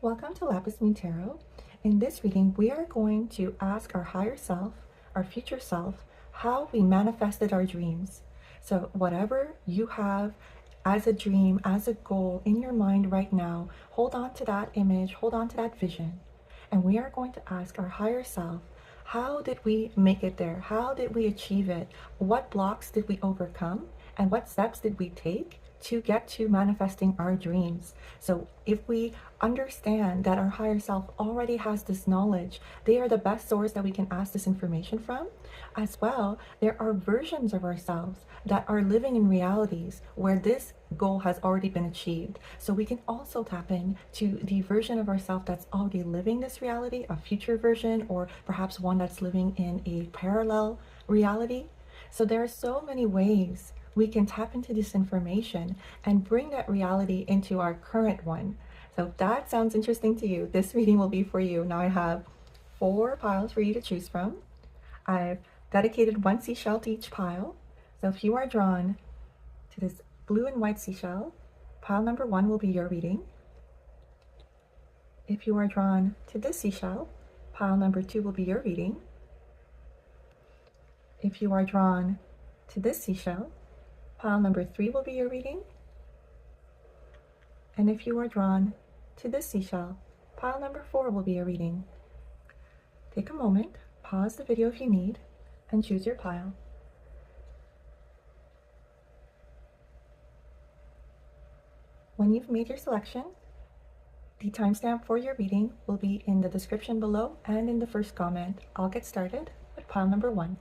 Welcome to Lapis Moon Tarot. In this reading, we are going to ask our higher self, our future self, how we manifested our dreams. So whatever you have as a dream, as a goal in your mind right now, hold on to that image, hold on to that vision. And we are going to ask our higher self, how did we make it there? How did we achieve it? What blocks did we overcome? And what steps did we take to get to manifesting our dreams? So if we understand that our higher self already has this knowledge, they are the best source that we can ask this information from. As well, there are versions of ourselves that are living in realities where this goal has already been achieved. So we can also tap in to the version of ourselves that's already living this reality, a future version, or perhaps one that's living in a parallel reality. So there are so many ways we can tap into this information and bring that reality into our current one. So if that sounds interesting to you, this reading will be for you. Now I have 4 piles for you to choose from. I've dedicated 1 seashell to each pile. So if you are drawn to this blue and white seashell, pile number 1 will be your reading. If you are drawn to this seashell, pile number 2 will be your reading. If you are drawn to this seashell, pile number 3 will be your reading. And if you are drawn to this seashell, pile number 4 will be your reading. Take a moment, pause the video if you need, and choose your pile. When you've made your selection, the timestamp for your reading will be in the description below and in the first comment. I'll get started with pile number 1.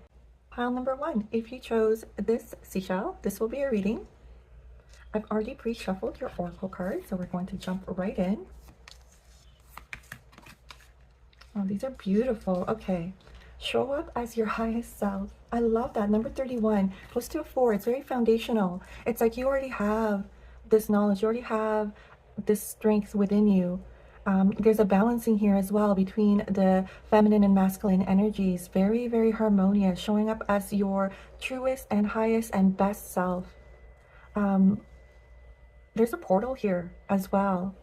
Pile number 1, if you chose this seashell, this will be your reading. I've already pre-shuffled your oracle cards, so we're going to jump right in. Oh, these are beautiful. Okay, show up as your highest self. I love that. Number 31 goes to a 4. It's very foundational. It's like you already have this knowledge, you already have this strength within you. There's a balancing here as well between the feminine and masculine energies. Very, very harmonious, showing up as your truest and highest and best self. There's a portal here as well.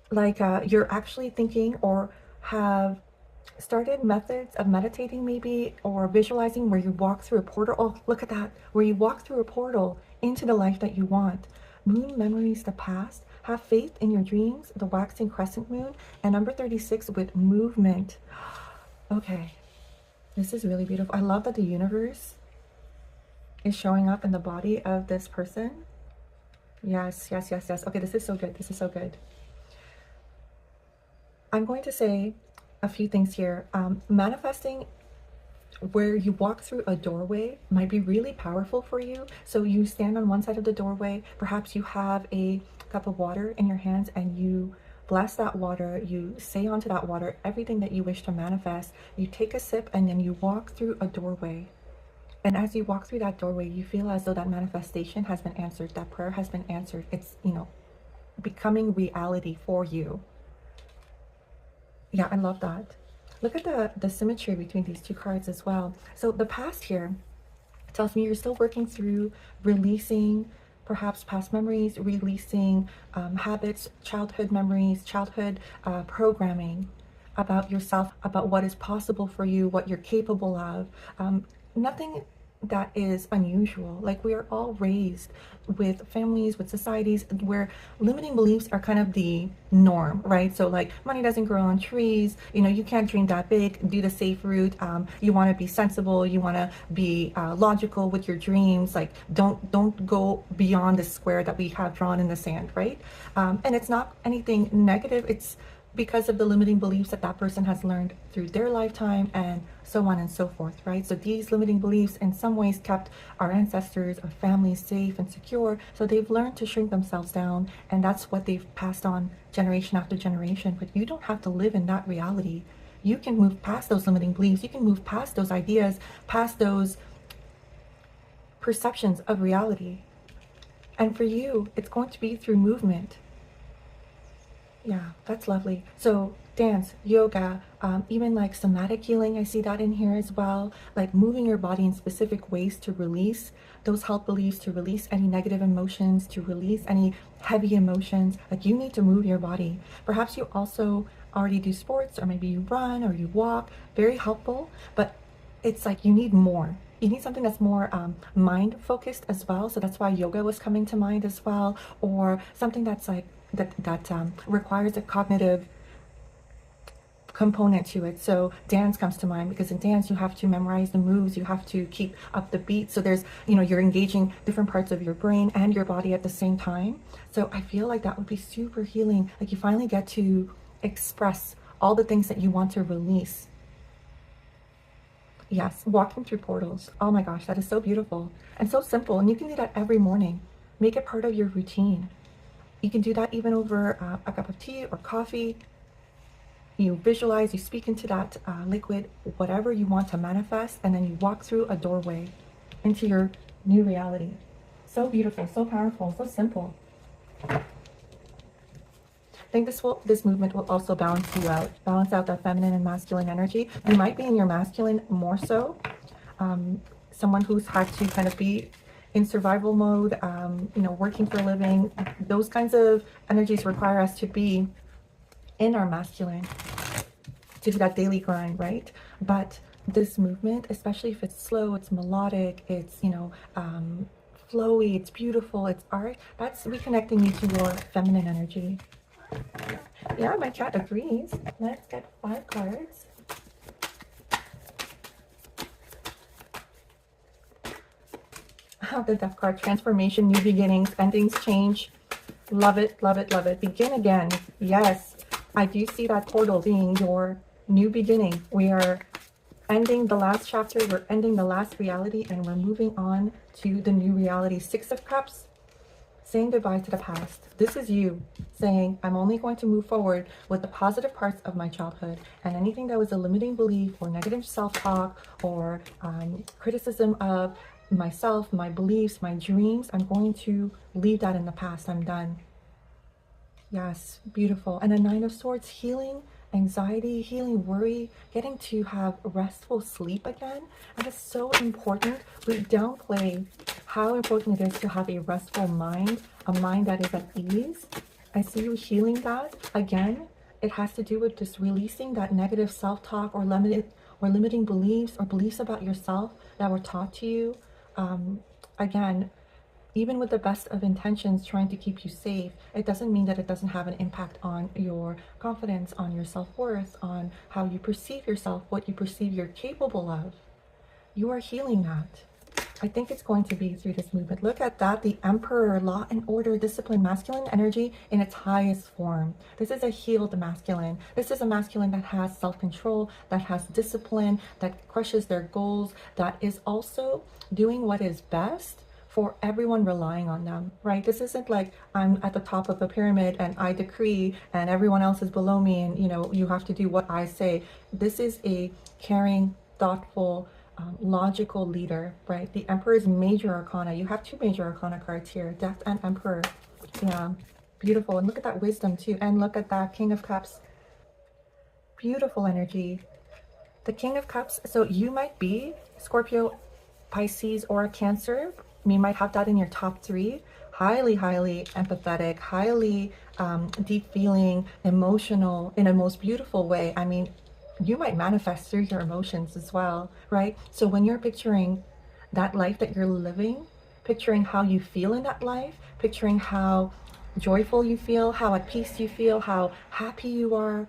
Like you're actually thinking or have started methods of meditating maybe, or visualizing where you walk through a portal. Oh, look at that. Where you walk through a portal into the life that you want. Moon memories the past. Have faith in your dreams, the waxing crescent moon, and number 36 with movement. Okay, this is really beautiful. I love that the universe is showing up in the body of this person. Yes, yes, yes, yes. Okay, this is so good. This is so good. I'm going to say a few things here. Manifesting where you walk through a doorway might be really powerful for you. So you stand on one side of the doorway, perhaps you have a cup of water in your hands and you bless that water, you say onto that water everything that you wish to manifest, you take a sip and then you walk through a doorway. And as you walk through that doorway, you feel as though that manifestation has been answered, that prayer has been answered. It's, becoming reality for you. Yeah, I love that. Look at the symmetry between these 2 cards as well. So the past here tells me you're still working through releasing perhaps past memories, releasing habits, childhood memories, childhood programming about yourself, about what is possible for you, what you're capable of. Nothing that is unusual. Like, we are all raised with families, with societies where limiting beliefs are kind of the norm, right? So like, money doesn't grow on trees, you can't dream that big, do the safe route. You want to be sensible, you want to be logical with your dreams. Like, don't go beyond the square that we have drawn in the sand, right? And it's not anything negative. It's because of the limiting beliefs that person has learned through their lifetime, and so on and so forth, right? So these limiting beliefs in some ways kept our ancestors, our families safe and secure. So they've learned to shrink themselves down, and that's what they've passed on generation after generation. But you don't have to live in that reality. You can move past those limiting beliefs. You can move past those ideas, past those perceptions of reality. And for you, it's going to be through movement. Yeah, that's lovely. So dance, yoga, even like somatic healing, I see that in here as well. Like moving your body in specific ways to release those health beliefs, to release any negative emotions, to release any heavy emotions. Like you need to move your body. Perhaps you also already do sports, or maybe you run or you walk. Very helpful, but it's like you need more. You need something that's more mind focused as well. So that's why yoga was coming to mind as well, or something that's like that requires a cognitive component to it. So dance comes to mind, because in dance you have to memorize the moves, you have to keep up the beat. So there's, you're engaging different parts of your brain and your body at the same time. So I feel like that would be super healing. Like you finally get to express all the things that you want to release. Yes, walking through portals. Oh my gosh, that is so beautiful and so simple. And you can do that every morning. Make it part of your routine. You can do that even over a cup of tea or coffee. You visualize, you speak into that liquid, whatever you want to manifest, and then you walk through a doorway into your new reality. So beautiful, so powerful, so simple. I think this movement will also balance out that feminine and masculine energy. You might be in your masculine more so. Someone who's had to kind of be in survival mode, working for a living. Those kinds of energies require us to be in our masculine, to do that daily grind, right? But this movement, especially if it's slow, it's melodic, it's, flowy, it's beautiful, it's art, that's reconnecting you to your feminine energy. Yeah, my cat agrees. Let's get 5 cards. The Death card, transformation, new beginnings, endings, change. Love it, love it, love it. Begin again. Yes, I do see that portal being your new beginning. We are ending the last chapter, we're ending the last reality, and we're moving on to the new reality. 6 of Cups, saying goodbye to the past. This is you saying, I'm only going to move forward with the positive parts of my childhood, and anything that was a limiting belief or negative self-talk or criticism of myself, my beliefs, my dreams, I'm going to leave that in the past. I'm done. Yes, beautiful. And a 9 of Swords, healing anxiety, healing worry, getting to have restful sleep again. And it's so important. We downplay how important it is to have a restful mind, a mind that is at ease. I see you healing that. Again, it has to do with just releasing that negative self-talk or limiting beliefs or beliefs about yourself that were taught to you. Again, even with the best of intentions trying to keep you safe, it doesn't mean that it doesn't have an impact on your confidence, on your self-worth, on how you perceive yourself, what you perceive you're capable of. You are healing that. I think it's going to be through this movement. Look at that, the Emperor, law and order, discipline, masculine energy in its highest form. This is a healed masculine. This is a masculine that has self-control, that has discipline, that crushes their goals, that is also doing what is best for everyone relying on them, right? This isn't like I'm at the top of a pyramid and I decree and everyone else is below me and you have to do what I say. This is a caring, thoughtful, logical leader, right? The Emperor's major arcana. You have 2 major arcana cards here, Death and Emperor. Yeah, beautiful. And look at that wisdom too. And look at that King of Cups. Beautiful energy. The King of Cups. So you might be Scorpio, Pisces, or a Cancer. You might have that in your top 3. Highly, highly empathetic, highly deep feeling, emotional in a most beautiful way. I mean, you might manifest through your emotions as well, right? So when you're picturing that life that you're living, picturing how you feel in that life, picturing how joyful you feel, how at peace you feel, how happy you are,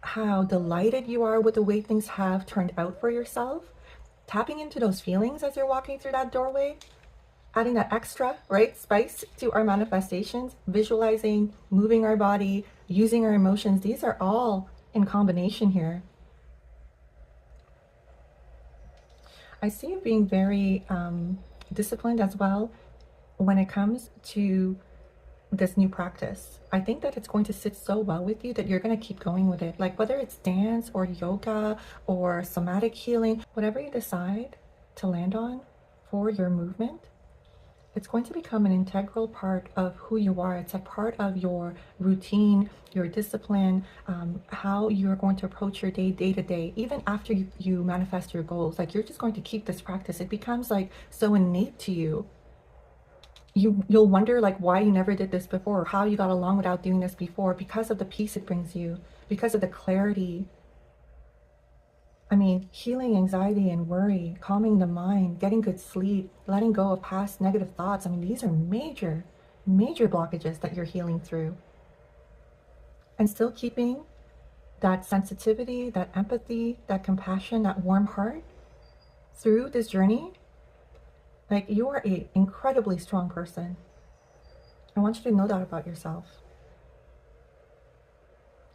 how delighted you are with the way things have turned out for yourself, tapping into those feelings as you're walking through that doorway, adding that extra, right, spice to our manifestations, visualizing, moving our body, using our emotions. These are all in combination here. I see you being very disciplined as well when it comes to this new practice. I think that it's going to sit so well with you that you're going to keep going with it. Like whether it's dance or yoga or somatic healing, whatever you decide to land on for your movement, It's going to become an integral part of who you are. It's a part of your routine, your discipline, how you're going to approach your day to day, even after you manifest your goals. Like, you're just going to keep this practice. It becomes like so innate to you. You'll wonder like why you never did this before, or how you got along without doing this before, because of the peace it brings you, because of the clarity. I mean, healing anxiety and worry, calming the mind, getting good sleep, letting go of past negative thoughts. I mean, these are major, major blockages that you're healing through. And still keeping that sensitivity, that empathy, that compassion, that warm heart through this journey. Like, you are an incredibly strong person. I want you to know that about yourself.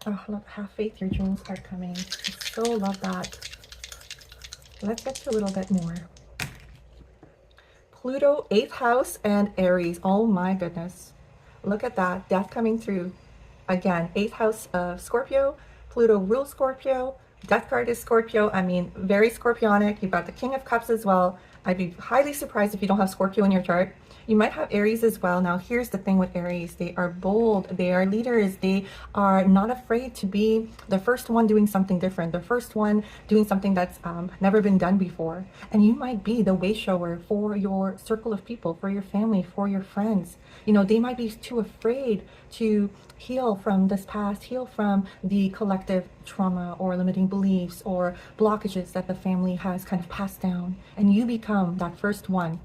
Oh, have faith, your dreams are coming. I so love that. Let's get to a little bit more. Pluto, 8th house, and Aries. Oh my goodness. Look at that. Death coming through. Again, 8th house of Scorpio. Pluto rules Scorpio. Death card is Scorpio. I mean, very Scorpionic. You've got the King of Cups as well. I'd be highly surprised if you don't have Scorpio in your chart. You might have Aries as well. Now, here's the thing with Aries. They are bold. They are leaders. They are not afraid to be the first one doing something different, the first one doing something that's never been done before. And you might be the way shower for your circle of people, for your family, for your friends. You know, they might be too afraid to heal from this past, heal from the collective trauma or limiting beliefs or blockages that the family has kind of passed down. And you become that first one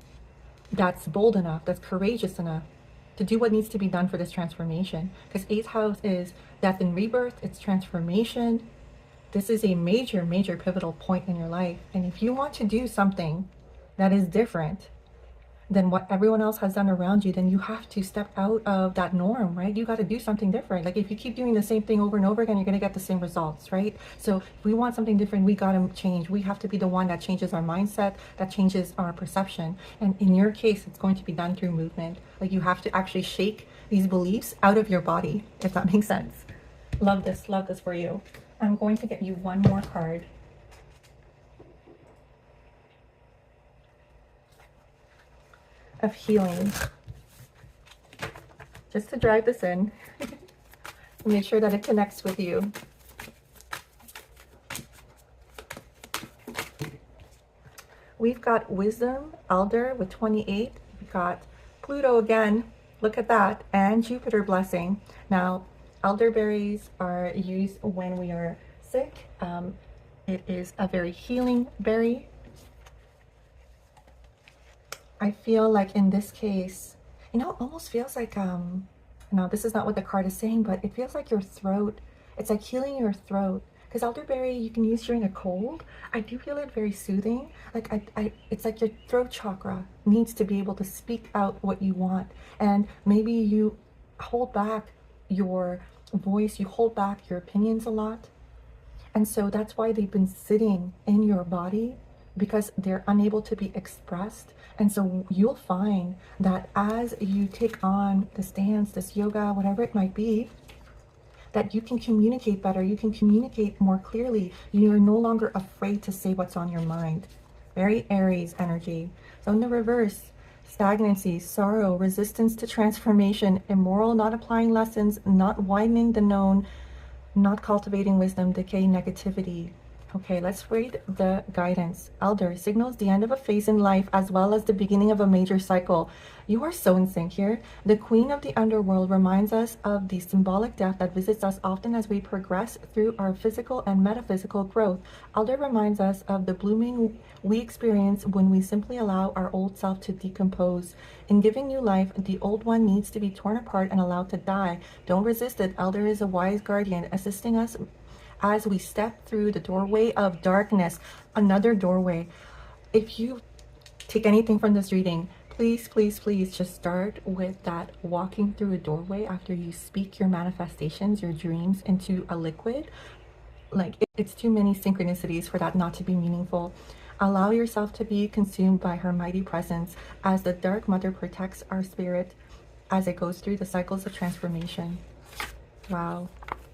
that's bold enough, that's courageous enough to do what needs to be done for this transformation. Because 8th house is death and rebirth, it's transformation. This is a major, major pivotal point in your life. And if you want to do something that is different than what everyone else has done around you, then you have to step out of that norm, right? You got to do something different. Like, if you keep doing the same thing over and over again, you're going to get the same results, right? So if we want something different, we got to change. We have to be the one that changes our mindset, that changes our perception. And in your case, it's going to be done through movement. Like, you have to actually shake these beliefs out of your body, if that makes sense. Love this for you. I'm going to get you one more card. Of healing, just to drive this in. Make sure that it connects with you. We've got wisdom, elder with 28. We've got Pluto again, look at that, and Jupiter blessing. Now, elderberries are used when we are sick. It is a very healing berry. I feel like in this case, you know, it almost feels like, no, this is not what the card is saying, but it feels like your throat, it's like healing your throat. Because elderberry you can use during a cold. I do feel it very soothing. Like, it's like your throat chakra needs to be able to speak out what you want. And maybe you hold back your voice, you hold back your opinions a lot. And so that's why they've been sitting in your body, because they're unable to be expressed. And so you'll find that as you take on this dance, this yoga, whatever it might be, that you can communicate better, you can communicate more clearly. You're no longer afraid to say what's on your mind. Very Aries energy. So in the reverse, stagnancy, sorrow, resistance to transformation, immoral, not applying lessons, not widening the known, not cultivating wisdom, decay, negativity. Okay, let's read the guidance. Elder signals the end of a phase in life as well as the beginning of a major cycle. You are so in sync here. The queen of the underworld reminds us of the symbolic death that visits us often as we progress through our physical and metaphysical growth. Elder reminds us of the blooming we experience when we simply allow our old self to decompose. In giving new life, the old one needs to be torn apart and allowed to die. Don't resist it. Elder is a wise guardian assisting us as we step through the doorway of darkness. Another doorway. If you take anything from this reading, please, please, please just start with that walking through a doorway after you speak your manifestations, your dreams into a liquid. Like, it's too many synchronicities for that not to be meaningful. Allow yourself to be consumed by her mighty presence as the Dark Mother protects our spirit as it goes through the cycles of transformation. Wow,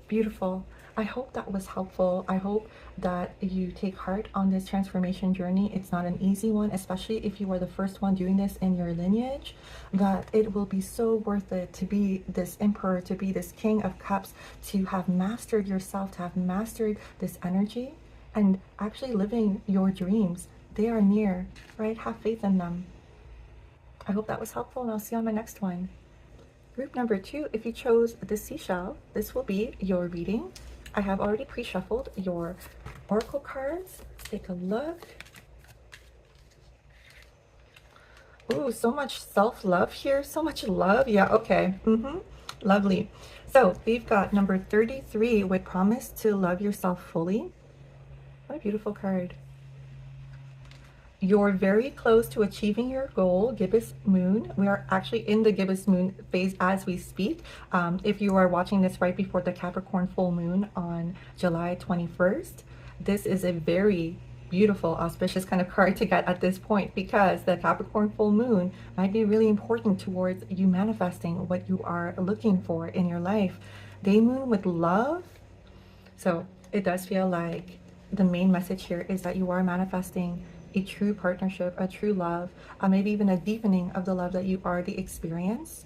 beautiful. I hope that was helpful. I hope that you take heart on this transformation journey. It's not an easy one, especially if you are the first one doing this in your lineage, but it will be so worth it to be this emperor, to be this king of cups, to have mastered yourself, to have mastered this energy and actually living your dreams. They are near, right? Have faith in them. I hope that was helpful, and I'll see you on my next one. Group number 2, if you chose the seashell, this will be your reading. I have already pre-shuffled your oracle cards. Let's take a look. Ooh, so much self-love here. So much love. Yeah, okay. Lovely. So we've got number 33 with promise to love yourself fully. What a beautiful card. You're very close to achieving your goal, gibbous moon. We are actually in the gibbous moon phase as we speak. If you are watching this right before the Capricorn full moon on July 21st, this is a very beautiful, auspicious kind of card to get at this point, because the Capricorn full moon might be really important towards you manifesting what you are looking for in your life. Day moon with love. So it does feel like the main message here is that you are manifesting a true partnership, a true love, maybe even a deepening of the love that you already experience.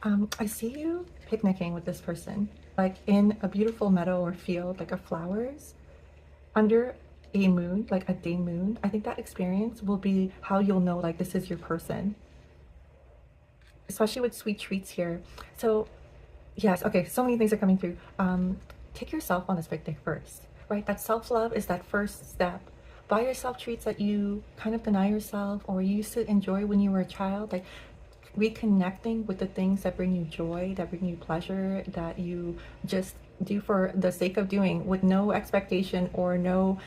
I see you picnicking with this person, like in a beautiful meadow or field, like of flowers, under a moon, like a day moon. I think that experience will be how you'll know like this is your person, especially with sweet treats here. So yes, okay, so many things are coming through. Take yourself on this picnic first, right? That self-love is that first step. Buy yourself treats that you kind of deny yourself or you used to enjoy when you were a child, like reconnecting with the things that bring you joy, that bring you pleasure, that you just do for the sake of doing, with no expectation or no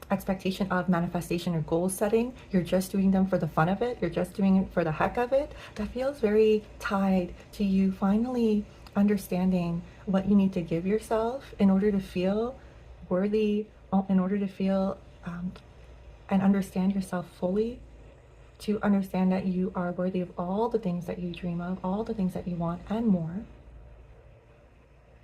expectation of manifestation or goal setting. You're just doing them for the fun of it. You're just doing it for the heck of it. That feels very tied to you finally understanding what you need to give yourself in order to feel worthy, in order to feel and understand yourself fully, to understand that you are worthy of all the things that you dream of, all the things that you want and more.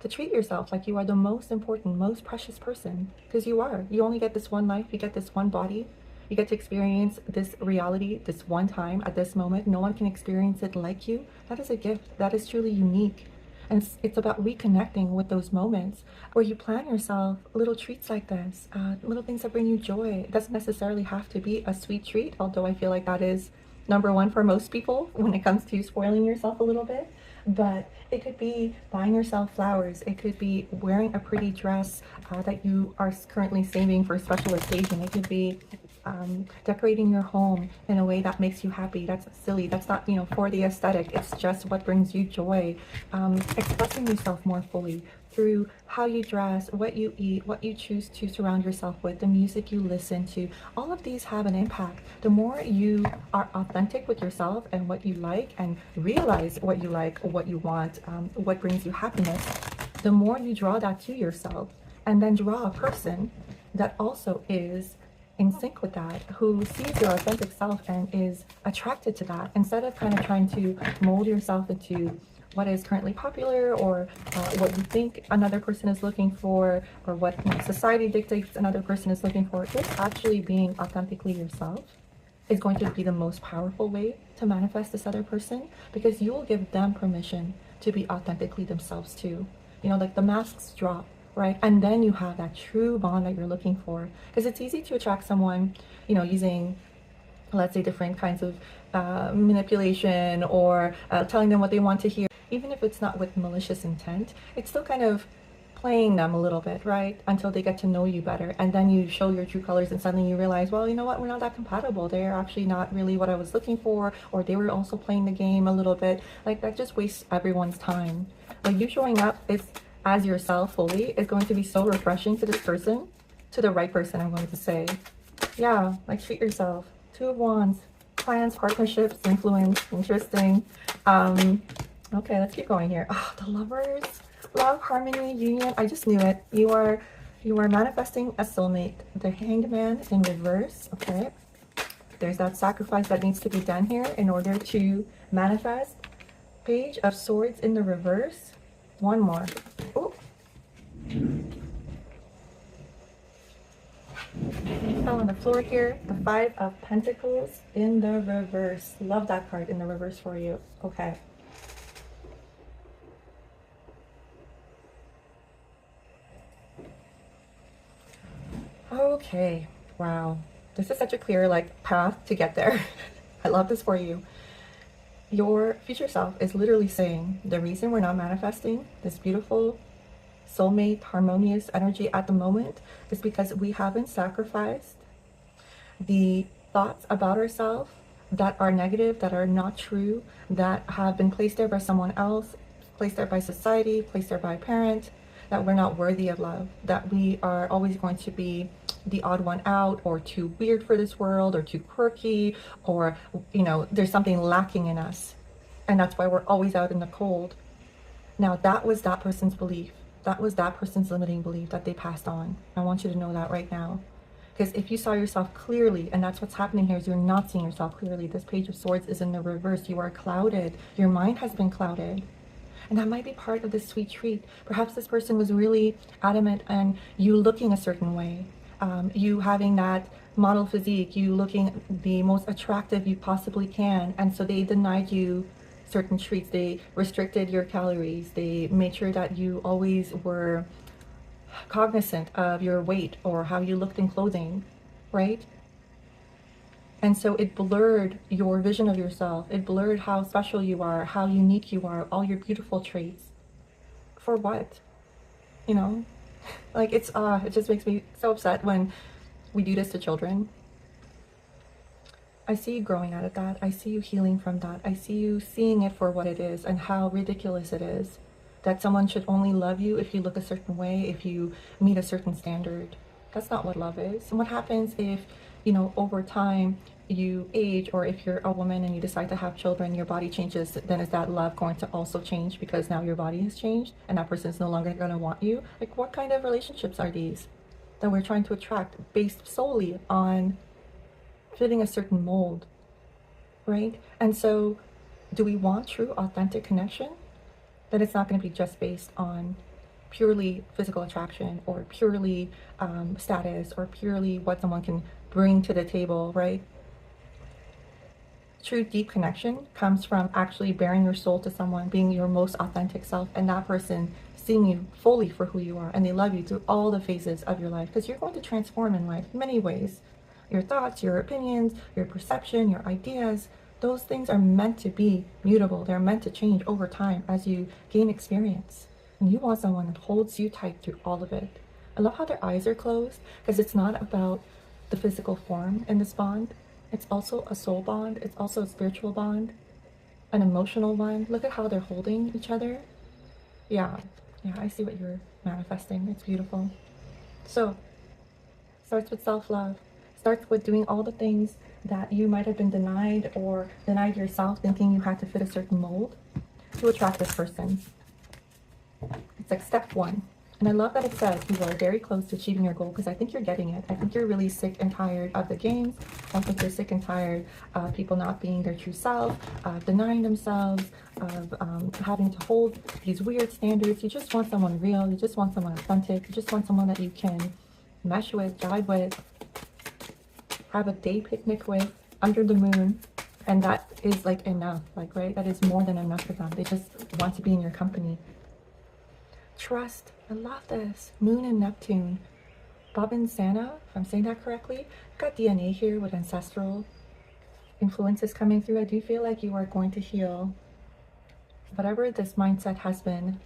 To treat yourself like you are the most important, most precious person, because you are. You only get this one life, you get this one body, you get to experience this reality this one time at this moment. No one can experience it like you. That is a gift. That is truly unique. And it's about reconnecting with those moments where you plan yourself little treats like this, little things that bring you joy. It doesn't necessarily have to be a sweet treat, although I feel like that is number one for most people when it comes to spoiling yourself a little bit. But it could be buying yourself flowers. It could be wearing a pretty dress that you are currently saving for a special occasion. It could be decorating your home in a way that makes you happy. That's silly. That's not, for the aesthetic. It's just what brings you joy. Expressing yourself more fully through how you dress, what you eat, what you choose to surround yourself with, the music you listen to. All of these have an impact. The more you are authentic with yourself and what you like, and realize what you like, what you want, what brings you happiness, the more you draw that to yourself, and then draw a person that also is in sync with that, who sees your authentic self and is attracted to that, instead of kind of trying to mold yourself into what is currently popular, or what you think another person is looking for, or what society dictates another person is looking for. Just actually being authentically yourself is going to be the most powerful way to manifest this other person, because you will give them permission to be authentically themselves too. Like the masks drop, right? And then you have that true bond that you're looking for. Because it's easy to attract someone, using, let's say, different kinds of manipulation, or telling them what they want to hear. Even if it's not with malicious intent, it's still kind of playing them a little bit, right? Until they get to know you better. And then you show your true colors, and suddenly you realize, well, you know what? We're not that compatible. They're actually not really what I was looking for, or they were also playing the game a little bit. Like, that just wastes everyone's time. Like, you showing up as yourself fully is going to be so refreshing to this person, to the right person, I'm going to say. Yeah, like, treat yourself. Two of Wands, plans, partnerships, influence, interesting. Okay, let's keep going here. Oh, the Lovers, love, harmony, union. I just knew it. You are manifesting a soulmate. The Hanged Man in reverse. Okay, there's that sacrifice that needs to be done here in order to manifest. Page of Swords in the reverse. One more. Oh, it fell on the floor here. The Five of Pentacles in the reverse. Love that card in the reverse for you. Okay. Okay. Wow. This is such a clear like path to get there. I love this for you. Your future self is literally saying the reason we're not manifesting this beautiful soulmate harmonious energy at the moment is because we haven't sacrificed the thoughts about ourselves that are negative, that are not true, that have been placed there by someone else, placed there by society, placed there by a parent, that we're not worthy of love, that we are always going to be the odd one out, or too weird for this world, or too quirky, or, you know, there's something lacking in us. And that's why we're always out in the cold. Now, that was that person's belief. That was that person's limiting belief that they passed on. I want you to know that right now. Because if you saw yourself clearly, and that's what's happening here, is you're not seeing yourself clearly. This Page of Swords is in the reverse. You are clouded. Your mind has been clouded. And that might be part of this sweet treat. Perhaps this person was really adamant on you looking a certain way. You having that model physique, you looking the most attractive you possibly can. And so they denied you certain treats. They restricted your calories. They made sure that you always were cognizant of your weight or how you looked in clothing, right? And so it blurred your vision of yourself. It blurred how special you are, how unique you are, all your beautiful traits. For what? You know? Like, it just makes me so upset when we do this to children. I see you growing out of that. I see you healing from that. I see you seeing it for what it is and how ridiculous it is. That someone should only love you if you look a certain way, if you meet a certain standard. That's not what love is. And what happens if, you know, over time you age, or if you're a woman and you decide to have children, your body changes, then is that love going to also change because now your body has changed and that person is no longer going to want you? Like, what kind of relationships are these that we're trying to attract based solely on fitting a certain mold, right? And so do we want true, authentic connection? That it's not going to be just based on purely physical attraction, or purely status, or purely what someone can bring to the table, right? True deep connection comes from actually bearing your soul to someone, being your most authentic self, and that person seeing you fully for who you are, and they love you through all the phases of your life, because you're going to transform in life in many ways. Your thoughts, your opinions, your perception, your ideas, those things are meant to be mutable. They're meant to change over time as you gain experience. And you want someone that holds you tight through all of it. I love how their eyes are closed, because it's not about the physical form in this bond. It's also a soul bond. It's also a spiritual bond, an emotional one. Look at how they're holding each other. Yeah, I see what you're manifesting. It's beautiful. So, starts with self-love. Starts with doing all the things that you might have been denied, or denied yourself, thinking you had to fit a certain mold to attract this person. It's like step one. And I love that it says you are very close to achieving your goal, because I think you're getting it. I think you're really sick and tired of the games. I think you're sick and tired of people not being their true self, of denying themselves, of having to hold these weird standards. You just want someone real. You just want someone authentic. You just want someone that you can mesh with, jive with, have a day picnic with, under the moon. And that is like enough, like, right? That is more than enough for them. They just want to be in your company. Trust. I love this. Moon and Neptune. Bob and Santa, if I'm saying that correctly. I've got DNA here with ancestral influences coming through. I do feel like you are going to heal whatever this mindset has been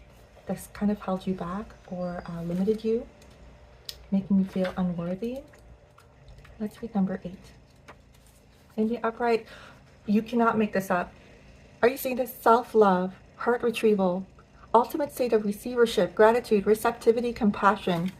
that's kind of held you back, or limited you, making you feel unworthy. Let's read number 8. In the upright, you cannot make this up. Are you seeing this? Self-love, heart retrieval, ultimate state of receivership, gratitude, receptivity, compassion.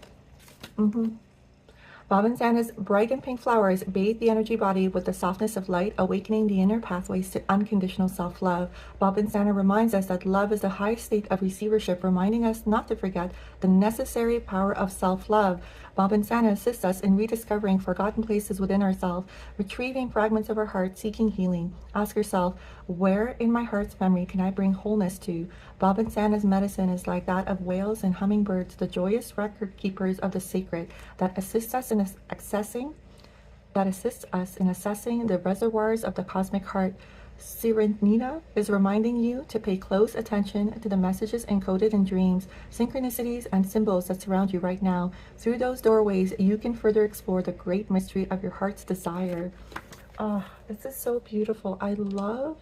Bob and Santa's bright and pink flowers bathe the energy body with the softness of light, awakening the inner pathways to unconditional self-love. Bob and Santa reminds us that love is the highest state of receivership, reminding us not to forget the necessary power of self-love. Bob and Santa assist us in rediscovering forgotten places within ourselves, retrieving fragments of our heart, seeking healing. Ask yourself, where in my heart's memory can I bring wholeness to? Bob and Santa's medicine is like that of whales and hummingbirds, the joyous record keepers of the sacred, that assist us in assessing the reservoirs of the cosmic heart. Serenina is reminding you to pay close attention to the messages encoded in dreams, synchronicities, and symbols that surround you right now. Through those doorways, you can further explore the great mystery of your heart's desire. Oh, this is so beautiful. I love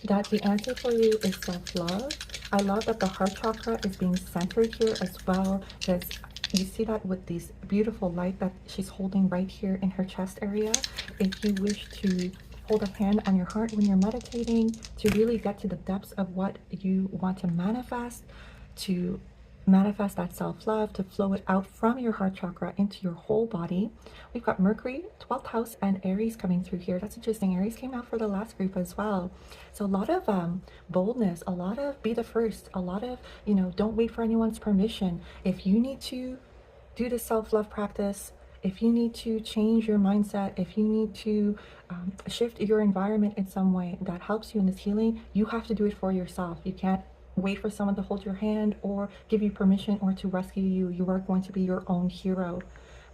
that the answer for you is self-love. I love that the heart chakra is being centered here as well, because you see that with these beautiful light that she's holding right here in her chest area. If you wish to hold a hand on your heart when you're meditating, to really get to the depths of what you want to manifest that self-love, to flow it out from your heart chakra into your whole body. We've got Mercury, 12th house, and Aries coming through here. That's interesting. Aries came out for the last group as well. So a lot of boldness, a lot of be the first, a lot of, don't wait for anyone's permission. If you need to do the self-love practice, if you need to change your mindset, if you need to shift your environment in some way that helps you in this healing, you have to do it for yourself. You can't wait for someone to hold your hand or give you permission or to rescue you. You are going to be your own hero.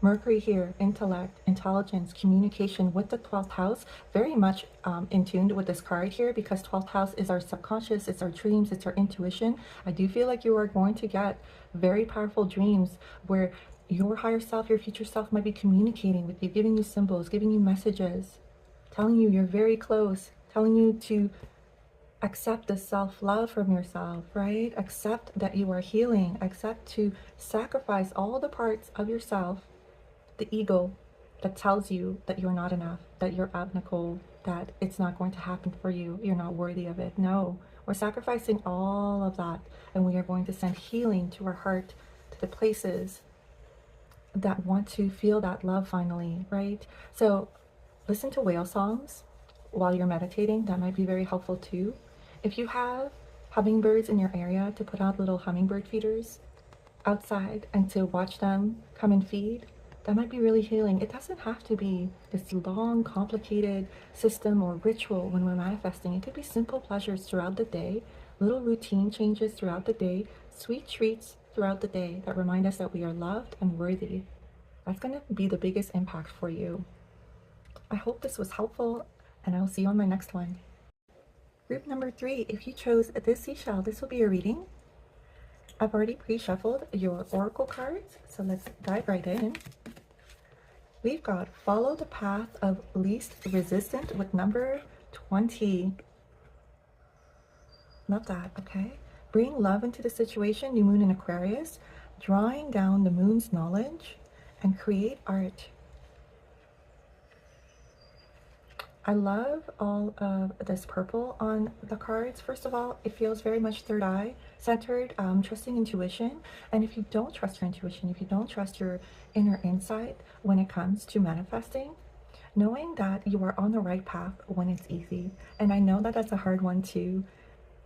Mercury here, intellect, intelligence, communication with the 12th house, very much in tune with this card here, because 12th house is our subconscious, it's our dreams, it's our intuition. I do feel like you are going to get very powerful dreams where your higher self, your future self might be communicating with you, giving you symbols, giving you messages, telling you you're very close, telling you to accept the self-love from yourself, right? Accept that you are healing. Accept to sacrifice all the parts of yourself, the ego that tells you that you're not enough, that you're abnormal, that it's not going to happen for you, you're not worthy of it. No, we're sacrificing all of that, and we are going to send healing to our heart, to the places that want to feel that love finally, right? So listen to whale songs while you're meditating. That might be very helpful too. If you have hummingbirds in your area, to put out little hummingbird feeders outside and to watch them come and feed, that might be really healing. It doesn't have to be this long, complicated system or ritual when we're manifesting. It could be simple pleasures throughout the day, little routine changes throughout the day, sweet treats throughout the day that remind us that we are loved and worthy. That's going to be the biggest impact for you. I hope this was helpful, and I'll see you on my next one. Group number 3, if you chose this seashell, this will be your reading. I've already pre-shuffled your oracle cards, so let's dive right in. We've got follow the path of least resistance with number 20. Love that, okay? Bring love into the situation, new moon in Aquarius, drawing down the moon's knowledge, and create art. I love all of this purple on the cards. First of all, it feels very much third eye centered, trusting intuition. And if you don't trust your intuition, if you don't trust your inner insight when it comes to manifesting, knowing that you are on the right path when it's easy. And I know that that's a hard one to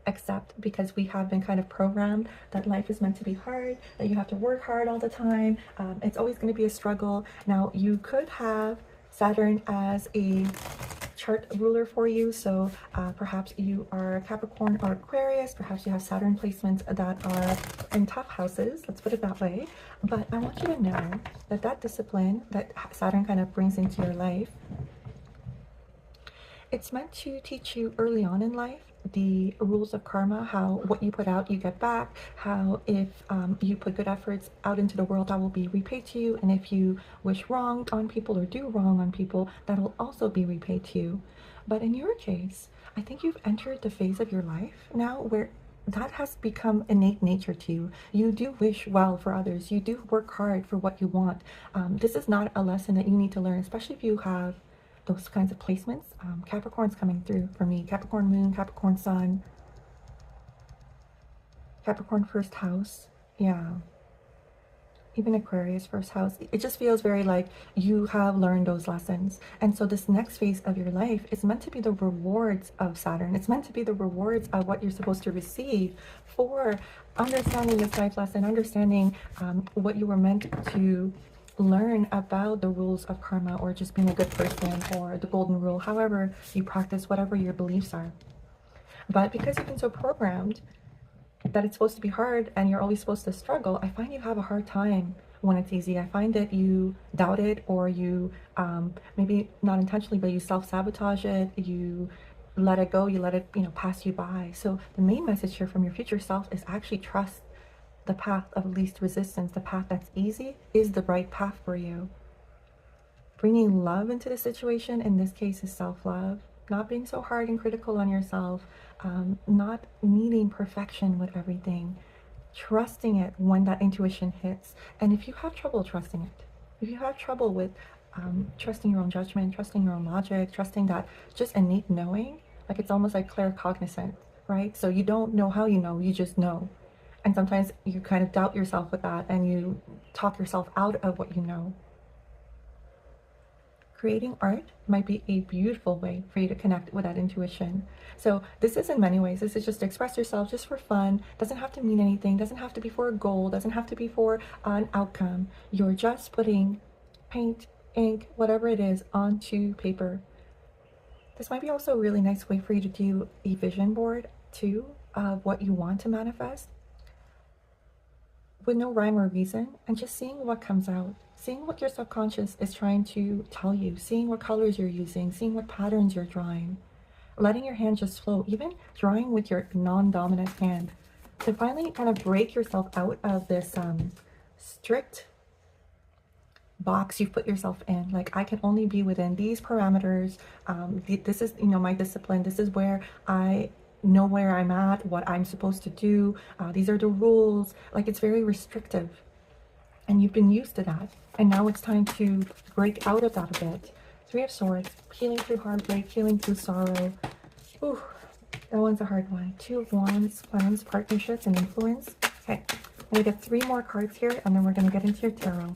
accept, because we have been kind of programmed that life is meant to be hard, that you have to work hard all the time. It's always going to be a struggle. Now, you could have Saturn as a chart ruler for you, so perhaps you are Capricorn or Aquarius, perhaps you have Saturn placements that are in tough houses, let's put it that way. But I want you to know that that discipline that Saturn kind of brings into your life, it's meant to teach you early on in life the rules of karma, how what you put out you get back, how if you put good efforts out into the world, that will be repaid to you, and if you wish wrong on people or do wrong on people, that will also be repaid to you. But in your case, I think you've entered the phase of your life now where that has become innate nature to you. You do wish well for others, you do work hard for what you want. This is not a lesson that you need to learn, especially if you have those kinds of placements. Capricorn's coming through for me. Capricorn moon, Capricorn sun, Capricorn first house. Yeah. even Aquarius first house, it just feels very like you have learned those lessons. And so this next phase of your life is meant to be the rewards of Saturn. It's meant to be the rewards of what you're supposed to receive for understanding this life lesson, understanding what you were meant to learn about the rules of karma, or just being a good person, or the golden rule, however you practice, whatever your beliefs are. But because you've been so programmed that it's supposed to be hard and you're always supposed to struggle, I find you have a hard time when it's easy. I find that you doubt it, or you maybe not intentionally, but you self-sabotage it, you let it go, you let it, pass you by. So the main message here from your future self is actually trust the path of least resistance. The path that's easy is the right path for you. Bringing love into the situation, in this case, is self-love. Not being so hard and critical on yourself, not needing perfection with everything, trusting it when that intuition hits. And if you have trouble trusting it, if you have trouble with trusting your own judgment, trusting your own logic, trusting that just innate knowing, like it's almost like claircognizant, right? So you don't know how you know, you just know. And sometimes you kind of doubt yourself with that, and you talk yourself out of what you know. Creating art might be a beautiful way for you to connect with that intuition. So this is in many ways, this is just to express yourself just for fun. Doesn't have to mean anything, doesn't have to be for a goal, doesn't have to be for an outcome. You're just putting paint, ink, whatever it is, onto paper. This might be also a really nice way for you to do a vision board too, of what you want to manifest, with no rhyme or reason, and just seeing what comes out, seeing what your subconscious is trying to tell you, seeing what colors you're using, seeing what patterns you're drawing, letting your hand just flow, even drawing with your non-dominant hand, to finally kind of break yourself out of this strict box you've put yourself in. Like, I can only be within these parameters. This is, my discipline. This is where I know where I'm at, what I'm supposed to do. These are the rules. Like, it's very restrictive, and you've been used to that. And now it's time to break out of that a bit. Three of Swords, healing through heartbreak, healing through sorrow. Ooh, that one's a hard one. Two of Wands, plans, partnerships, and influence. Okay, I'm gonna get 3 more cards here, and then we're gonna get into your tarot.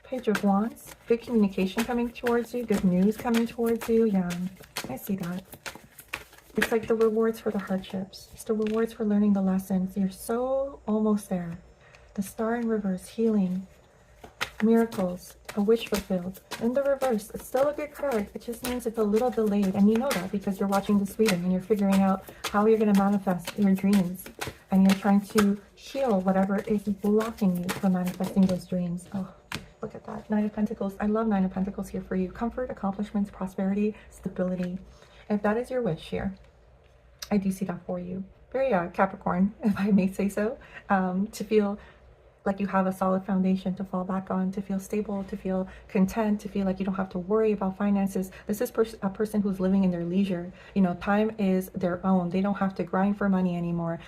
Page of Wands, good communication coming towards you, good news coming towards you. Yeah, I see that. It's like the rewards for the hardships. It's the rewards for learning the lessons. You're so almost there. The Star in reverse, healing, miracles, a wish fulfilled. In the reverse, it's still a good card. It just means it's a little delayed. And you know that because you're watching this reading and you're figuring out how you're going to manifest your dreams. And you're trying to heal whatever is blocking you from manifesting those dreams. Oh. Look at that. 9 of Pentacles. I love 9 of Pentacles here for you. Comfort, accomplishments, prosperity, stability. If that is your wish here, I do see that for you. Very Capricorn, if I may say so. To feel like you have a solid foundation to fall back on, to feel stable, to feel content, to feel like you don't have to worry about finances. This is a person who's living in their leisure. Time is their own. They don't have to grind for money anymore.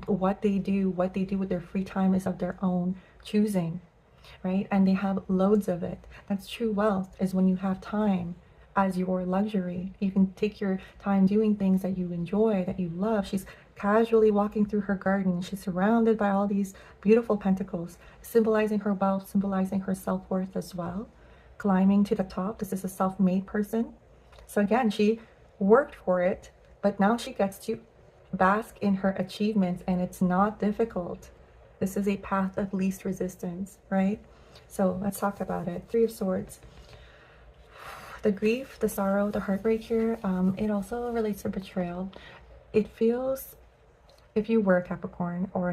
What they do with their free time is of their own choosing. Right? And they have loads of it. That's true wealth, is when you have time as your luxury. You can take your time doing things that you enjoy, that you love. She's casually walking through her garden. She's surrounded by all these beautiful pentacles, symbolizing her wealth, symbolizing her self-worth as well. Climbing to the top. This is a self-made person. So again, she worked for it, but now she gets to bask in her achievements, and it's not difficult. This is a path of least resistance, right? So let's talk about it. 3 of Swords. The grief, the sorrow, the heartbreak here, it also relates to betrayal. It feels, if you were a Capricorn or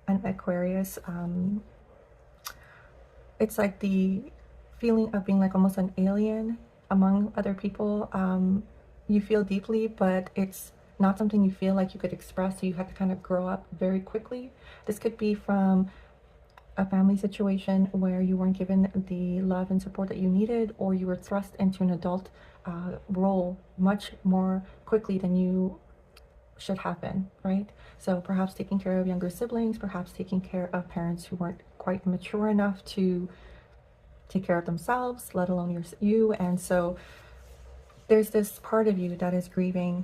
an Aquarius, it's like the feeling of being like almost an alien among other people. You feel deeply, but it's not something you feel like you could express, so you had to kind of grow up very quickly. This could be from a family situation where you weren't given the love and support that you needed, or you were thrust into an adult role much more quickly than you should have been, right? So perhaps taking care of younger siblings, perhaps taking care of parents who weren't quite mature enough to take care of themselves, let alone you. And so there's this part of you that is grieving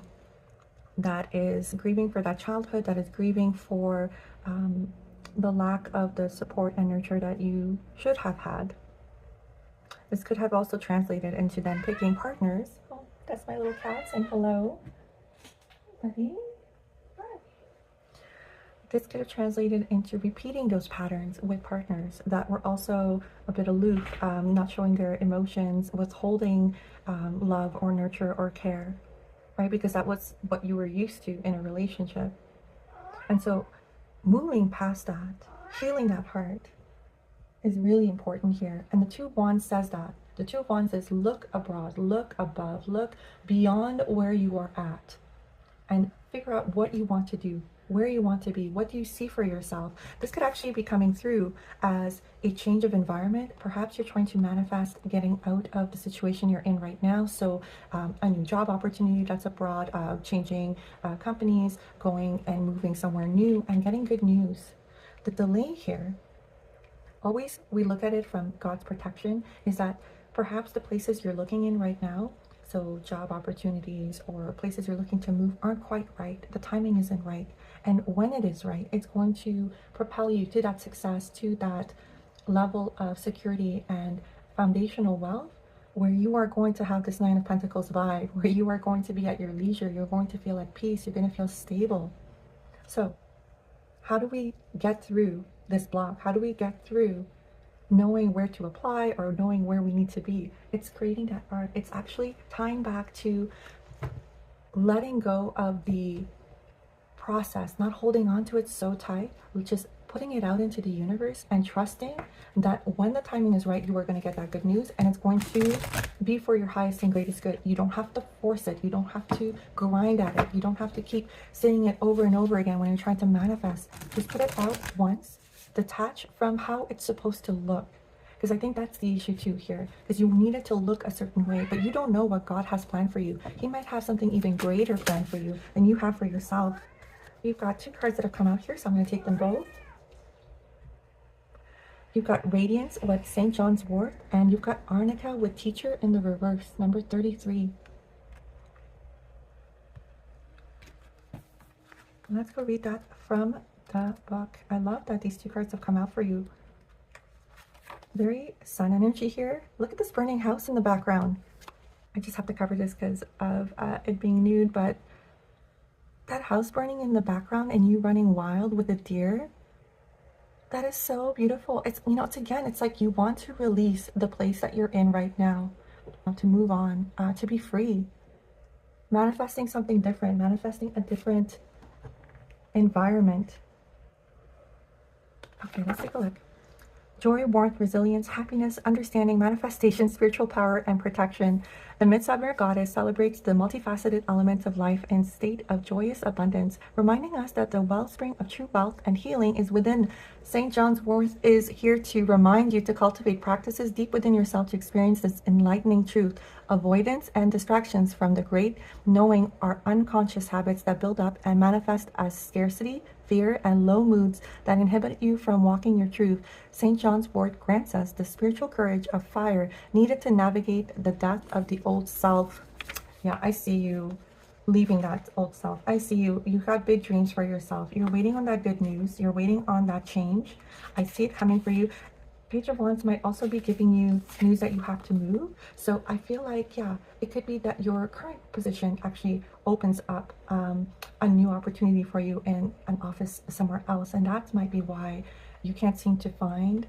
that is grieving for that childhood, that is grieving for the lack of the support and nurture that you should have had. This could have also translated into them picking partners. Oh, that's my little cat saying hello. Buddy. This could have translated into repeating those patterns with partners that were also a bit aloof, not showing their emotions, withholding love or nurture or care, right? Because that was what you were used to in a relationship. And so moving past that, healing that heart is really important here. And the Two of Wands says that. The Two of Wands says, look abroad, look above, look beyond where you are at, and figure out what you want to do, where you want to be, what do you see for yourself. This could actually be coming through as a change of environment. Perhaps you're trying to manifest getting out of the situation you're in right now. So a new job opportunity that's abroad, changing companies, going and moving somewhere new and getting good news. The delay here, always we look at it from God's protection, is that perhaps the places you're looking in right now, so job opportunities or places you're looking to move, aren't quite right. The timing isn't right. And when it is right, it's going to propel you to that success, to that level of security and foundational wealth, where you are going to have this Nine of Pentacles vibe, where you are going to be at your leisure, you're going to feel at peace, you're going to feel stable. So how do we get through this block? How do we get through knowing where to apply or knowing where we need to be? It's creating that art. It's actually tying back to letting go of the process, not holding on to it so tight, just putting it out into the universe and trusting that when the timing is right, you are going to get that good news, and it's going to be for your highest and greatest good. You don't have to force it. You don't have to grind at it. You don't have to keep saying it over and over again when you're trying to manifest. Just put it out once, detach from how it's supposed to look. Because I think that's the issue too here, because you need it to look a certain way, but you don't know what God has planned for you. He might have something even greater planned for you than you have for yourself. You've got two cards that have come out here, so I'm going to take them both. You've got Radiance with St. John's Wort, and you've got Arnica with Teacher in the reverse, number 33. Let's go read that from the book. I love that these two cards have come out for you. Very sun energy here. Look at this burning house in the background. I just have to cover this because of it being nude, but that house burning in the background and you running wild with a deer, that is so beautiful. It's, you know, it's again, it's like you want to release the place that you're in right now, to move on, to be free, manifesting something different, manifesting a different environment. Okay, let's take a look. Joy, warmth, resilience, happiness, understanding, manifestation, spiritual power, and protection. The Midsummer Goddess celebrates the multifaceted elements of life in state of joyous abundance, reminding us that the wellspring of true wealth and healing is within. St. John's Wort is here to remind you to cultivate practices deep within yourself to experience this enlightening truth. Avoidance and distractions from the great knowing are unconscious habits that build up and manifest as scarcity, fear, and low moods that inhibit you from walking your truth. St. John's Wort grants us the spiritual courage of fire needed to navigate the death of the old self. Yeah, I see you leaving that old self. I see you. You got big dreams for yourself. You're waiting on that good news. You're waiting on that change. I see it coming for you. Page of Wands might also be giving you news that you have to move. So I feel like, yeah, it could be that your current position actually opens up a new opportunity for you in an office somewhere else. And that might be why you can't seem to find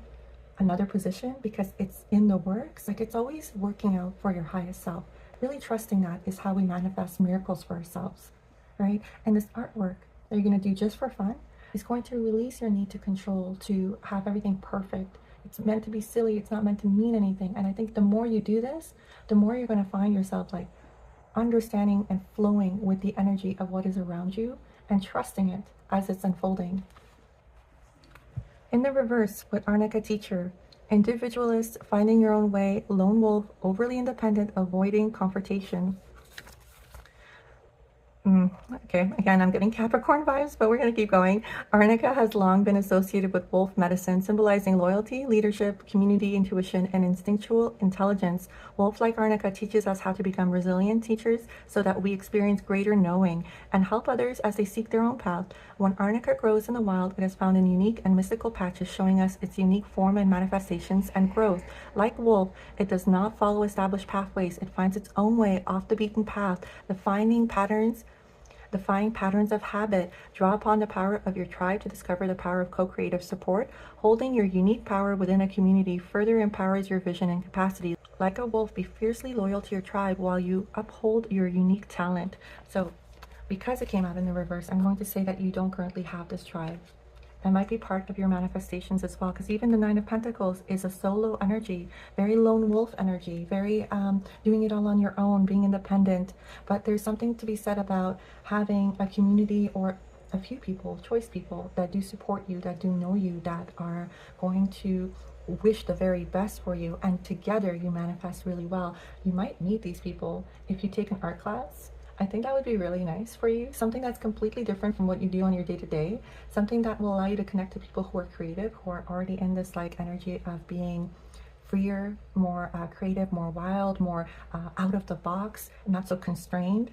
another position, because it's in the works. Like, it's always working out for your highest self. Really trusting that is how we manifest miracles for ourselves, right? And this artwork that you're going to do just for fun is going to release your need to control, to have everything perfect. It's meant to be silly. It's not meant to mean anything. And I think the more you do this, the more you're going to find yourself like understanding and flowing with the energy of what is around you and trusting it as it's unfolding. In the reverse, with Arnica Teacher, individualist, finding your own way, lone wolf, overly independent, avoiding confrontation. Okay, again, I'm getting Capricorn vibes, but we're going to keep going. Arnica has long been associated with wolf medicine, symbolizing loyalty, leadership, community, intuition, and instinctual intelligence. Wolf-like Arnica teaches us how to become resilient teachers so that we experience greater knowing and help others as they seek their own path. When Arnica grows in the wild, it is found in unique and mystical patches, showing us its unique form and manifestations and growth. Like wolf, it does not follow established pathways. It finds its own way off the beaten path, defying patterns of habit. Draw upon the power of your tribe to discover the power of co-creative support. Holding your unique power within a community further empowers your vision and capacity. Like a wolf, be fiercely loyal to your tribe while you uphold your unique talent. So, because it came out in the reverse, I'm going to say that you don't currently have this tribe. That might be part of your manifestations as well, because even the Nine of Pentacles is a solo energy, very lone wolf energy, very doing it all on your own, being independent. But there's something to be said about having a community or a few people, choice people that do support you, that do know you, that are going to wish the very best for you, and together you manifest really well. You might meet these people if you take an art class. I think that would be really nice for you. Something that's completely different from what you do on your day-to-day. Something that will allow you to connect to people who are creative, who are already in this like energy of being freer, more creative, more wild, more out of the box, not so constrained.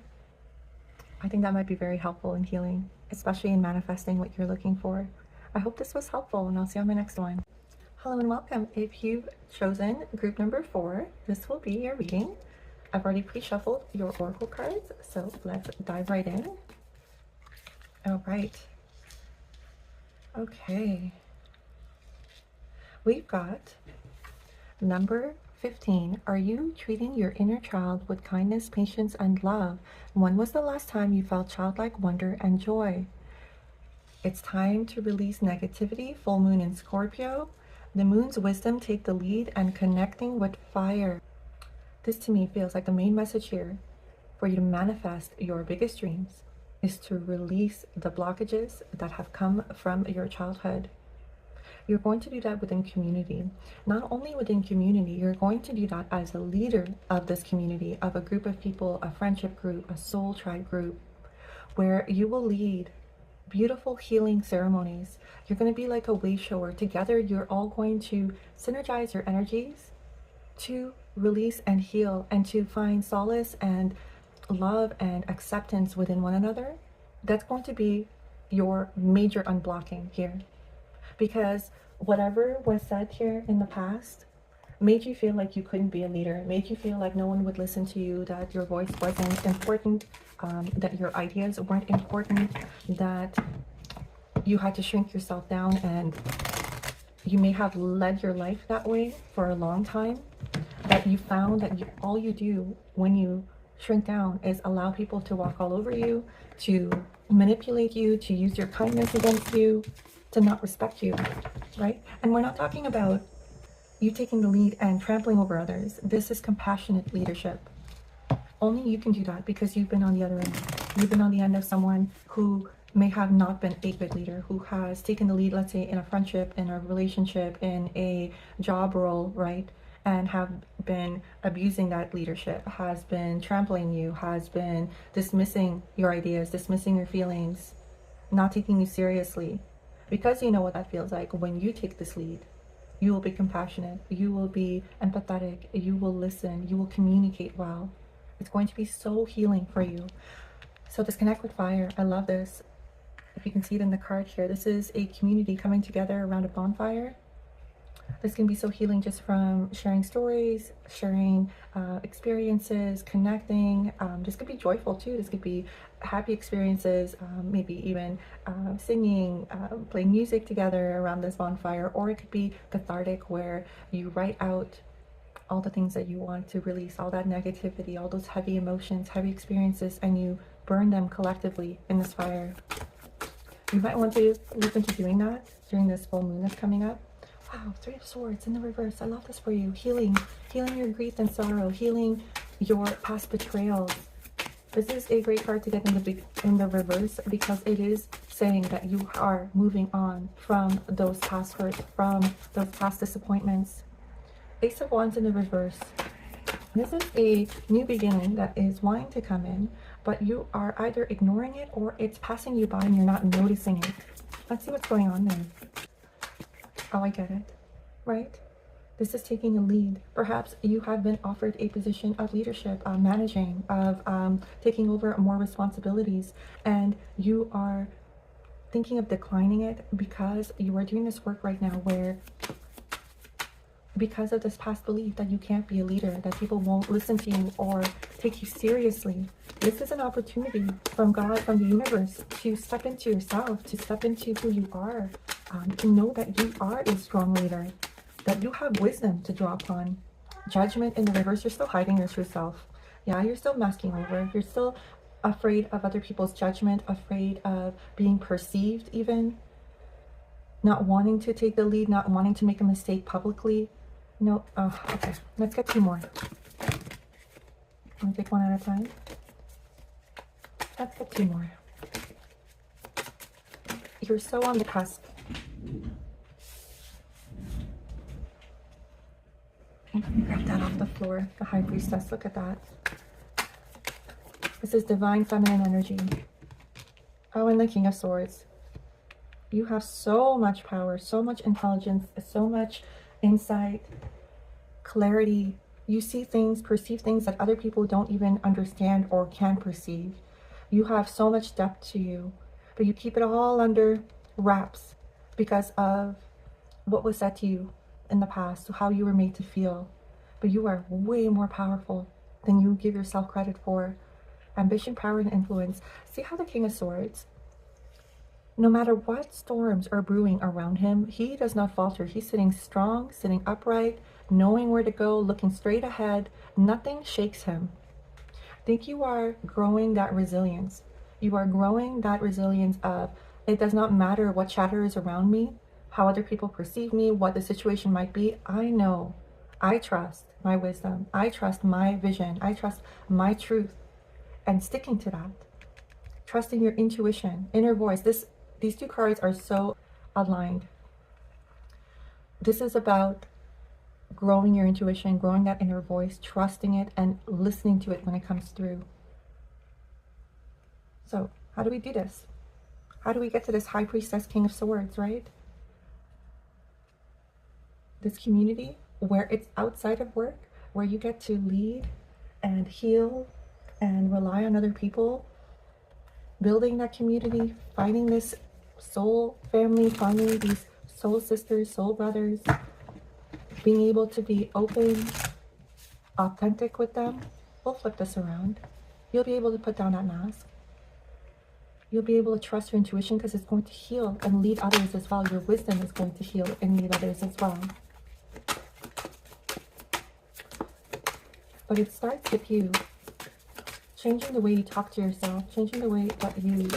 I think that might be very helpful in healing, especially in manifesting what you're looking for. I hope this was helpful, and I'll see you on my next one. Hello and welcome. If you've chosen group number 4, this will be your reading. I've already pre-shuffled your oracle cards, so let's dive right in. All right. Okay. We've got number 15. Are you treating your inner child with kindness, patience, and love? When was the last time you felt childlike wonder and joy? It's time to release negativity. Full moon in Scorpio. The moon's wisdom take the lead and connecting with fire. This to me feels like the main message here for you to manifest your biggest dreams is to release the blockages that have come from your childhood. You're going to do that within community. Not only within community, you're going to do that as a leader of this community, of a group of people, a friendship group, a soul tribe group, where you will lead beautiful healing ceremonies. You're going to be like a wave shower. Together, you're all going to synergize your energies to release and heal and to find solace and love and acceptance within one another. That's going to be your major unblocking here, because whatever was said here in the past made you feel like you couldn't be a leader, made you feel like no one would listen to you, that your voice wasn't important, that your ideas weren't important, that you had to shrink yourself down, and you may have led your life that way for a long time, that you found that all you do when you shrink down is allow people to walk all over you, to manipulate you, to use your kindness against you, to not respect you, right? And we're not talking about you taking the lead and trampling over others. This is compassionate leadership. Only you can do that because you've been on the other end. You've been on the end of someone who may have not been a good leader, who has taken the lead, let's say in a friendship, in a relationship, in a job role, right? And have been abusing that leadership, has been trampling you, has been dismissing your ideas, dismissing your feelings, not taking you seriously. Because you know what that feels like. When you take this lead, you will be compassionate, you will be empathetic, you will listen, you will communicate well. It's going to be so healing for you. So this connect with fire, I love this. If you can see it in the card here, this is a community coming together around a bonfire. This can be so healing just from sharing stories, sharing experiences, connecting. This could be joyful too. This could be happy experiences, maybe even singing, playing music together around this bonfire. Or it could be cathartic, where you write out all the things that you want to release, all that negativity, all those heavy emotions, heavy experiences, and you burn them collectively in this fire. You might want to look into doing that during this full moon that's coming up. Wow, 3 of Swords in the reverse. I love this for you. Healing your grief and sorrow, healing your past betrayals. This is a great card to get in the reverse, because it is saying that you are moving on from those past hurts, from those past disappointments. Ace of Wands in the reverse. This is a new beginning that is wanting to come in. but you are either ignoring it or it's passing you by and you're not noticing it. Let's see what's going on there. Oh, I get it, right? This is taking a lead. Perhaps you have been offered a position of leadership, managing, of taking over more responsibilities, and you are thinking of declining it because you are doing this work right now where, because of this past belief that you can't be a leader, that people won't listen to you or take you seriously. This is an opportunity from God, from the universe, to step into yourself, to step into who you are, to know that you are a strong leader, that you have wisdom to draw upon. Judgment in the reverse, you're still hiding your true self. Yeah, you're still masking over. You're still afraid of other people's judgment, afraid of being perceived even, not wanting to take the lead, not wanting to make a mistake publicly. No, okay, let's get two more. Let me take one at a time. Let's get two more. You're so on the cusp. Grab that off the floor, the High Priestess, look at that. This is divine feminine energy. Oh, and the King of Swords. You have so much power, so much intelligence, so much insight, clarity. You see things, perceive things that other people don't even understand or can perceive. You have so much depth to you, but you keep it all under wraps because of what was said to you in the past, how you were made to feel. But you are way more powerful than you give yourself credit for. Ambition, power, and influence. See how the King of Swords, no matter what storms are brewing around him, he does not falter. He's sitting strong, sitting upright, knowing where to go, looking straight ahead. Nothing shakes him. I think you are growing that resilience. You are growing that resilience of, it does not matter what chatter is around me, how other people perceive me, what the situation might be. I know, I trust my wisdom. I trust my vision. I trust my truth, and sticking to that. Trusting your intuition, inner voice. These two cards are so aligned. This is about growing your intuition, growing that inner voice, trusting it, and listening to it when it comes through. So how do we do this? How do we get to this High Priestess, King of Swords, right? This community where it's outside of work, where you get to lead and heal and rely on other people, building that community, finding this soul family, finding these soul sisters, soul brothers, being able to be open, authentic with them. We'll flip this around. You'll be able to put down that mask. You'll be able to trust your intuition because it's going to heal and lead others as well. Your wisdom is going to heal and lead others as well. But it starts with you. Changing the way you talk to yourself, changing the way that you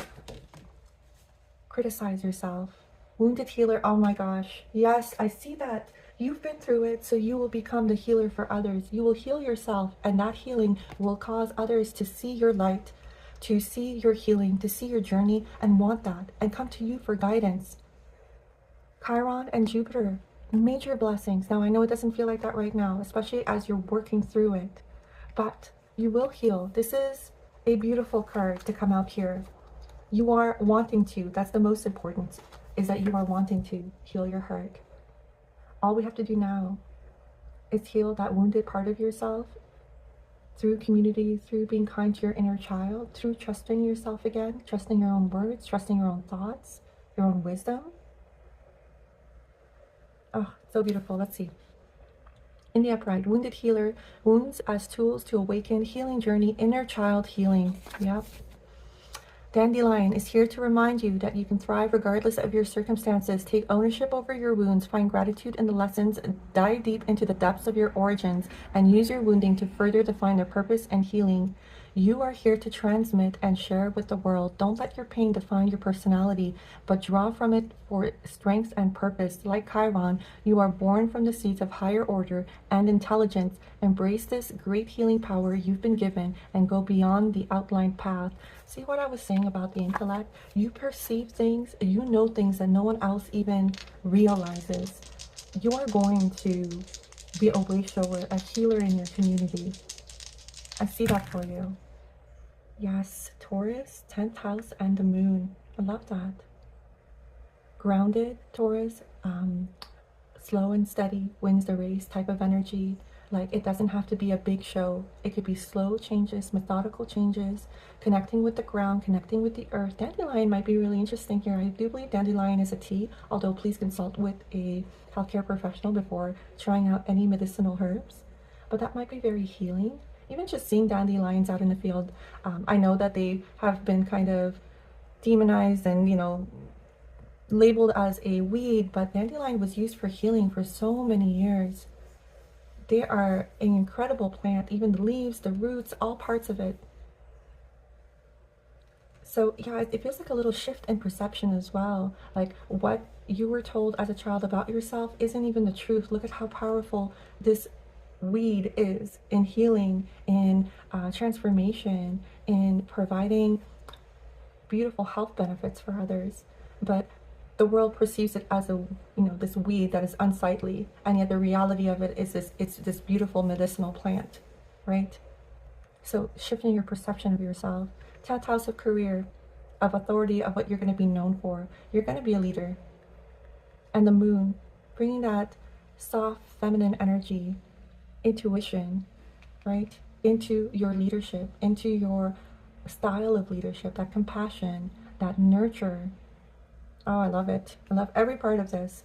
criticize yourself. Wounded healer, oh my gosh. Yes, I see that. You've been through it, so you will become the healer for others. You will heal yourself, and that healing will cause others to see your light, to see your healing, to see your journey, and want that, and come to you for guidance. Chiron and Jupiter, major blessings. Now, I know it doesn't feel like that right now, especially as you're working through it, but you will heal. This is a beautiful card to come out here. You are wanting to. That's the most important, is that you are wanting to heal your heart. All we have to do now is heal that wounded part of yourself through community, through being kind to your inner child, through trusting yourself again, trusting your own words, trusting your own thoughts, your own wisdom. Oh, so beautiful. Let's see. In the upright, wounded healer, wounds as tools to awaken, healing journey, inner child healing. Yep. Dandelion is here to remind you that you can thrive regardless of your circumstances. Take ownership over your wounds, find gratitude in the lessons, dive deep into the depths of your origins, and use your wounding to further define their purpose and healing. You are here to transmit and share with the world. Don't let your pain define your personality, but draw from it for strength and purpose. Like Chiron, you are born from the seeds of higher order and intelligence. Embrace this great healing power you've been given and go beyond the outlined path. See what I was saying about the intellect? You perceive things, you know things that no one else even realizes. You are going to be a way shower, a healer in your community. I see that for you. Yes, Taurus, 10th house, and the moon. I love that. Grounded Taurus, slow and steady wins the race type of energy. Like, it doesn't have to be a big show. It could be slow changes, methodical changes, connecting with the ground, connecting with the earth. Dandelion might be really interesting here. I do believe dandelion is a tea, although please consult with a healthcare professional before trying out any medicinal herbs. But that might be very healing. Even just seeing dandelions out in the field, I know that they have been kind of demonized and, labeled as a weed, but dandelion was used for healing for so many years. They are an incredible plant, even the leaves, the roots, all parts of it. So, yeah, it feels like a little shift in perception as well. Like, what you were told as a child about yourself isn't even the truth. Look at how powerful this weed is in healing, in transformation, in providing beautiful health benefits for others. But the world perceives it as this weed that is unsightly, and yet the reality of it is it's this beautiful medicinal plant, right? So shifting your perception of yourself. 10th house of career, of authority, of what you're going to be known for. You're going to be a leader. And the moon, bringing that soft feminine energy, intuition, right, into your leadership, into your style of leadership, that compassion, that nurture. Oh, I love it. I love every part of this.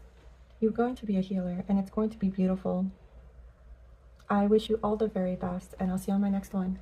You're going to be a healer, and it's going to be beautiful. I wish you all the very best, and I'll see you on my next one.